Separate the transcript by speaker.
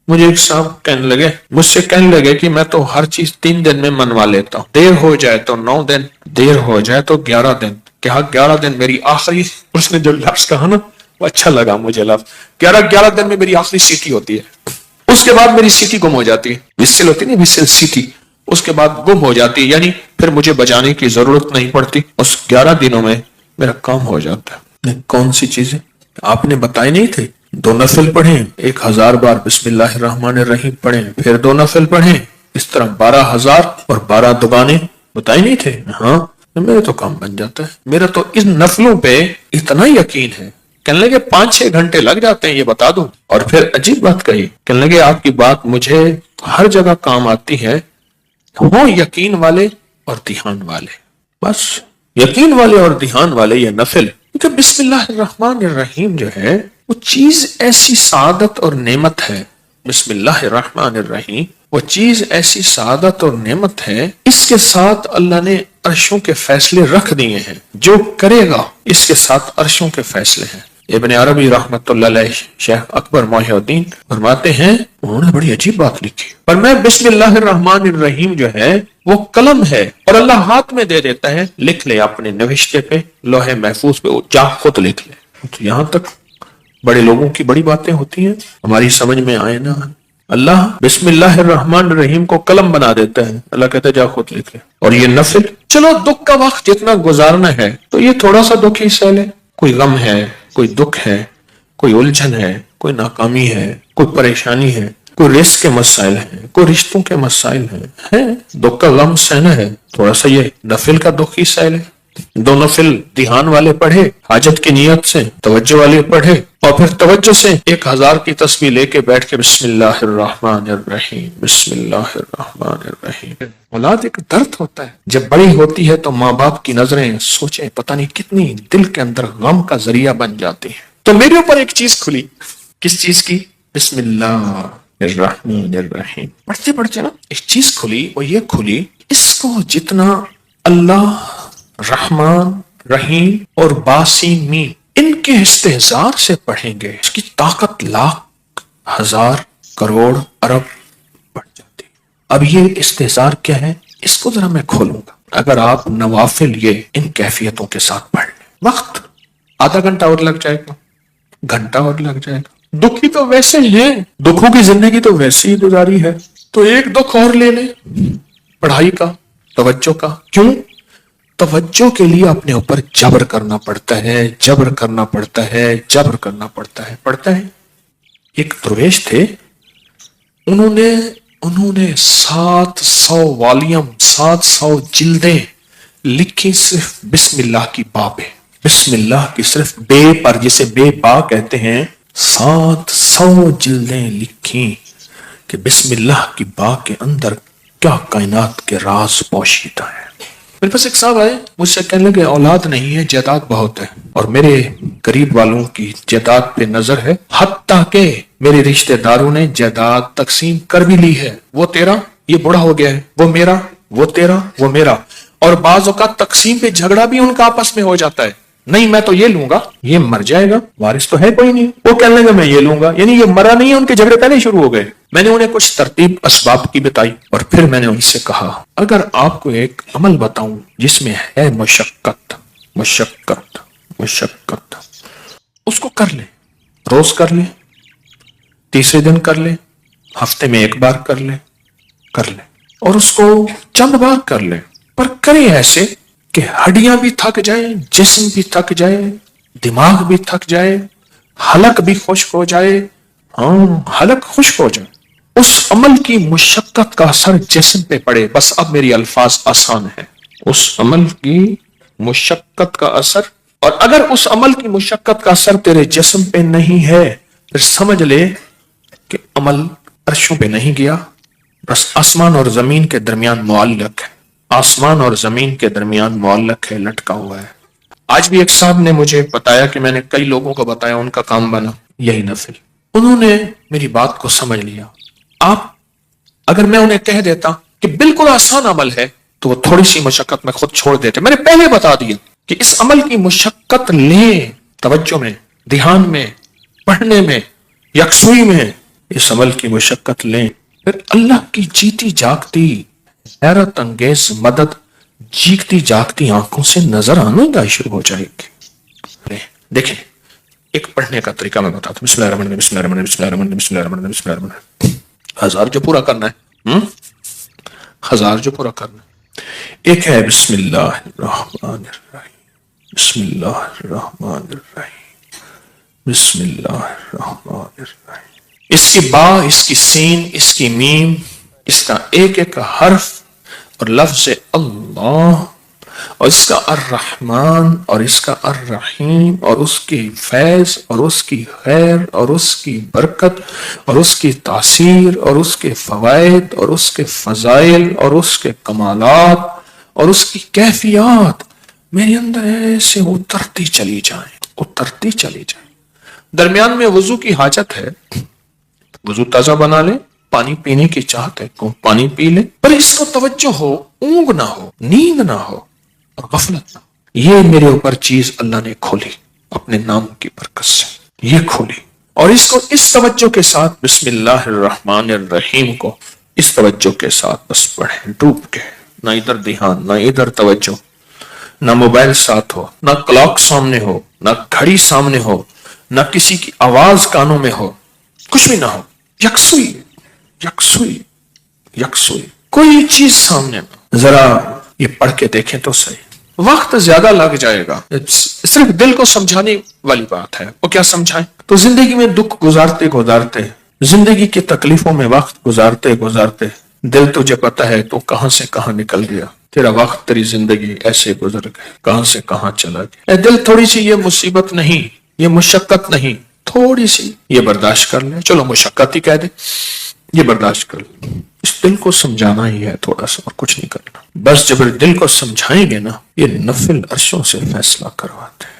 Speaker 1: مجھے ایک صاحب مجھ سے کہنے لگے کہ میں تو ہر چیز 3 دن میں منوا لیتا ہوں، دیر ہو جائے تو 9 دن، دیر ہو جائے تو 11 دن۔ کہا 11 دن میری آخری، اس نے جو لفظ کہا نا وہ اچھا لگا مجھے لفظ، 11 دن میں میری آخری سیٹی ہوتی ہے، اس کے بعد میری سیٹی گم ہو جاتی ہے، وسل ہوتی نہیں، وسل سیٹی، اس کے بعد گم ہو جاتی ہے، یعنی پھر مجھے بجانے کی ضرورت نہیں پڑتی، اس 11 دنوں میں میرا کام ہو جاتا ہے۔ کون سی چیزیں آپ نے بتائے نہیں تھے؟ 2 نفل پڑھیں، 1000 بار بسم اللہ الرحمن الرحیم پڑھیں، پھر 2 نفل پڑھیں، اس طرح 12,000 اور 12 دبانے بتائے نہیں تھے؟ ہاں، میرا تو کام بن جاتا ہے، میرا تو ان نفلوں پہ اتنا یقین ہے۔ کہنے لگے 5-6 گھنٹے لگ جاتے ہیں یہ بتا دوں، اور پھر عجیب بات کہی، کہنے لگے آپ کی بات مجھے ہر جگہ کام آتی ہے، وہ یقین والے اور دھیان والے، بس یقین والے اور دھیان والے یہ نفل، کیونکہ بسم اللہ الرحمن الرحیم جو ہے وہ چیز ایسی سعادت اور نعمت ہے، بسم اللہ الرحمن الرحیم وہ چیز ایسی سعادت اور نعمت ہے، اس کے ساتھ اللہ نے عرشوں کے فیصلے رکھ دیے ہیں، جو کرے گا اس کے ساتھ عرشوں کے فیصلے ہیں۔ ابن عربی رحمت اللہ علیہ، شیخ اکبر محی الدین فرماتے ہیں، انہوں نے بڑی عجیب بات لکھی، پر میں بسم اللہ الرحمن الرحیم جو ہے وہ قلم ہے اور اللہ ہاتھ میں دے دیتا ہے، لکھ لے اپنے نوشتے پہ، لوح محفوظ پہ، جا خود لکھ لے۔ تو یہاں تک بڑے لوگوں کی بڑی باتیں ہوتی ہیں، ہماری سمجھ میں آئے نا، اللہ بسم اللہ الرحمن الرحیم کو قلم بنا دیتا ہے، اللہ کہتا ہے جا خود لکھ لے۔ اور یہ نفل، چلو دکھ کا وقت جتنا گزارنا ہے تو یہ تھوڑا سا دکھ ہی سہ لے، کوئی غم ہے، کوئی دکھ ہے، کوئی الجھن ہے، کوئی ناکامی ہے، کوئی پریشانی ہے، کوئی رزق کے مسائل ہیں، کوئی رشتوں کے مسائل ہیں، دکھ کا غم سہنا ہے، تھوڑا سا یہ نفل کا دکھ ہی سہ لے۔ 2 نفل دھیان والے پڑھے، حاجت کی نیت سے توجہ والے پڑھے، اور پھر توجہ سے 1000 کی تسبیح لے کے بیٹھ کے بسم اللہ الرحمن الرحیم، بسم اللہ الرحمن الرحیم۔ اولاد ایک درد ہوتا ہے، جب بڑی ہوتی ہے تو ماں باپ کی نظریں سوچیں پتہ نہیں کتنی دل کے اندر غم کا ذریعہ بن جاتی ہیں۔ تو میرے اوپر ایک چیز کھلی، کس چیز کی؟ بسم اللہ الرحمن الرحیم پڑھتے پڑھتے نا ایک چیز کھلی، وہ یہ کھلی، اس کو جتنا اللہ رحمان رحیم اور باسمی ان کے استحضار سے پڑھیں گے، اس کی طاقت لاکھ، ہزار، کروڑ، ارب بڑھ جاتی۔ اب یہ استحضار کیا ہے، اس کو ذرا میں کھولوں گا۔ اگر آپ نوافل یہ ان کیفیتوں کے ساتھ پڑھ لیں، وقت آدھا گھنٹہ اور لگ جائے گا، گھنٹہ اور لگ جائے گا، دکھی تو ویسے ہیں، دکھوں کی زندگی تو ویسے ہی گزاری ہے، تو ایک دکھ اور لے لیں، پڑھائی کا، توجہ کا۔ کیوں؟ توجہ کے لیے اپنے اوپر جبر کرنا پڑتا ہے، جبر کرنا پڑتا ہے، جبر کرنا پڑتا ہے، پڑتا ہے۔ ایک درویش تھے، انہوں نے 700 والیوم، 700 جلدیں لکھی صرف بسم اللہ کی با پہ، بسم اللہ کی صرف بے پر، جسے بے با کہتے ہیں، 700 جلدیں لکھی کہ بسم اللہ کی با کے اندر کیا کائنات کے راز پوشیدہ ہے۔ میرے پاس ایک صاحب آئے، مجھ سے کہنے لگے اولاد نہیں ہے، جائیداد بہت ہے، اور میرے قریب والوں کی جائیداد پہ نظر ہے، حتیٰ کہ میرے رشتہ داروں نے جائیداد تقسیم کر بھی لی ہے، وہ تیرا، یہ بڑا ہو گیا ہے، وہ میرا، وہ تیرا، وہ میرا، اور بعض اوقات تقسیم پہ جھگڑا بھی ان کا آپس میں ہو جاتا ہے، نہیں میں تو یہ لوں گا، یہ مر جائے گا، وارث تو ہے کوئی نہیں، وہ کہنے لگا میں یہ لوں گا، یعنی یہ مرا نہیں ہے، ان کے جھگڑے پہلے شروع ہو گئے۔ میں نے انہیں کچھ ترتیب اسباب کی بتائی، اور پھر میں نے ان سے کہا اگر آپ کو ایک عمل بتاؤں جس میں ہے مشقت، مشقت، مشقت، اس کو کر لیں، روز کر لیں، تیسرے دن کر لیں، ہفتے میں 1 بار کر لیں، اور اس کو چند بار کر لیں، پر کریں ایسے کہ ہڈیاں بھی تھک جائیں، جسم بھی تھک جائے، دماغ بھی تھک جائے، حلق بھی خشک ہو جائے، حلق خشک ہو جائے، اس عمل کی مشقت کا اثر جسم پہ پڑے۔ بس اب میری الفاظ آسان ہیں، اس عمل کی مشقت کا اثر، اور اگر اس عمل کی مشقت کا اثر تیرے جسم پہ نہیں ہے پھر سمجھ لے کہ عمل عرشوں پہ نہیں گیا، بس آسمان اور زمین کے درمیان معلق ہے، آسمان اور زمین کے درمیان معلق ہے، لٹکا ہوا ہے۔ آج بھی ایک صاحب نے مجھے بتایا کہ میں نے کئی لوگوں کو بتایا، ان کا کام بنا یہی نفل، انہوں نے میری بات کو سمجھ لیا۔ آپ اگر میں انہیں کہہ دیتا کہ بالکل آسان عمل ہے تو وہ تھوڑی سی مشقت میں خود چھوڑ دیتے۔ میں نے پہلے بتا دیا کہ اس عمل کی مشقت لیں، توجہ میں، دھیان میں، پڑھنے میں، یکسوئی میں، اس عمل کی مشقت لیں، پھر اللہ کی جیتی جاگتی حیرت انگیز مدد جیگتی جاگتی آنکھوں سے نظر آنا شروع ہو جائے گی۔ دیکھیں ایک پڑھنے کا طریقہ میں بتاتا ہوں، بسم اللہ الرحمن الرحیم، بسم اللہ الرحمن الرحیم، بسم اللہ الرحمن الرحیم، بسم اللہ الرحمن الرحیم، بسم اللہ الرحمن الرحیم، 1000 جو پورا کرنا ہے، 1000 جو پورا کرنا ہے۔ ایک ہے بسم اللہ الرحمن الرحیم، بسم اللہ الرحمن الرحیم، بسم اللہ الرحمن الرحیم۔ اس کی با، اس کی سین، اس کی میم، اس کا ایک ایک حرف اور لفظ اللہ، اور اس کا الرحمن اور اس کا الرحیم، اور اس کی فیض اور اس کی خیر اور اس کی برکت اور اس کی تاثیر اور اس کے فوائد اور اس کے فضائل اور اس کے کمالات اور اس کی کیفیات میرے اندر ایسے اترتی چلی جائیں، اترتی چلی جائیں۔ درمیان میں وضو کی حاجت ہے، وضو تازہ بنا لیں، پانی پینے کی چاہت ہے کو پانی پی لیں، پر اس کو توجہ ہو، اونگ نہ ہو، نیند نہ ہو اور غفلت نہ ہو۔ یہ میرے اوپر چیز اللہ نے کھولی اپنے نام کی برکت سے، یہ کھولی، اور اس کو اس توجہ کے ساتھ بسم اللہ الرحمن الرحیم کو اس توجہ کے ساتھ بس پڑھیں، ڈوب کے، نہ ادھر دھیان، نہ ادھر توجہ، نہ موبائل ساتھ ہو، نہ کلاک سامنے ہو، نہ گھڑی سامنے ہو، نہ کسی کی آواز کانوں میں ہو، کچھ بھی نہ ہو، یکسوئی یکسوئی یکسوئی، کوئی چیز سامنے نہ۔ ذرا یہ پڑھ کے دیکھیں تو صحیح، وقت زیادہ لگ جائے گا، صرف دل کو سمجھانے والی بات ہے۔ وہ کیا سمجھائیں؟ تو زندگی میں دکھ گزارتے گزارتے، زندگی کی تکلیفوں میں وقت گزارتے گزارتے دل تجھے پتا ہے تو کہاں سے کہاں نکل گیا، تیرا وقت، تیری زندگی ایسے گزر گئے، کہاں سے کہاں چلا گیا۔ اے دل، تھوڑی سی یہ مصیبت نہیں، یہ مشقت نہیں، تھوڑی سی یہ برداشت کر لیں، چلو مشقت ہی کہہ دیں، یہ برداشت کر لیں۔ اس دل کو سمجھانا ہی ہے تھوڑا سا، اور کچھ نہیں کرنا۔ بس جب دل کو سمجھائیں گے نا، یہ نفل عرشوں سے فیصلہ کرواتے ہیں۔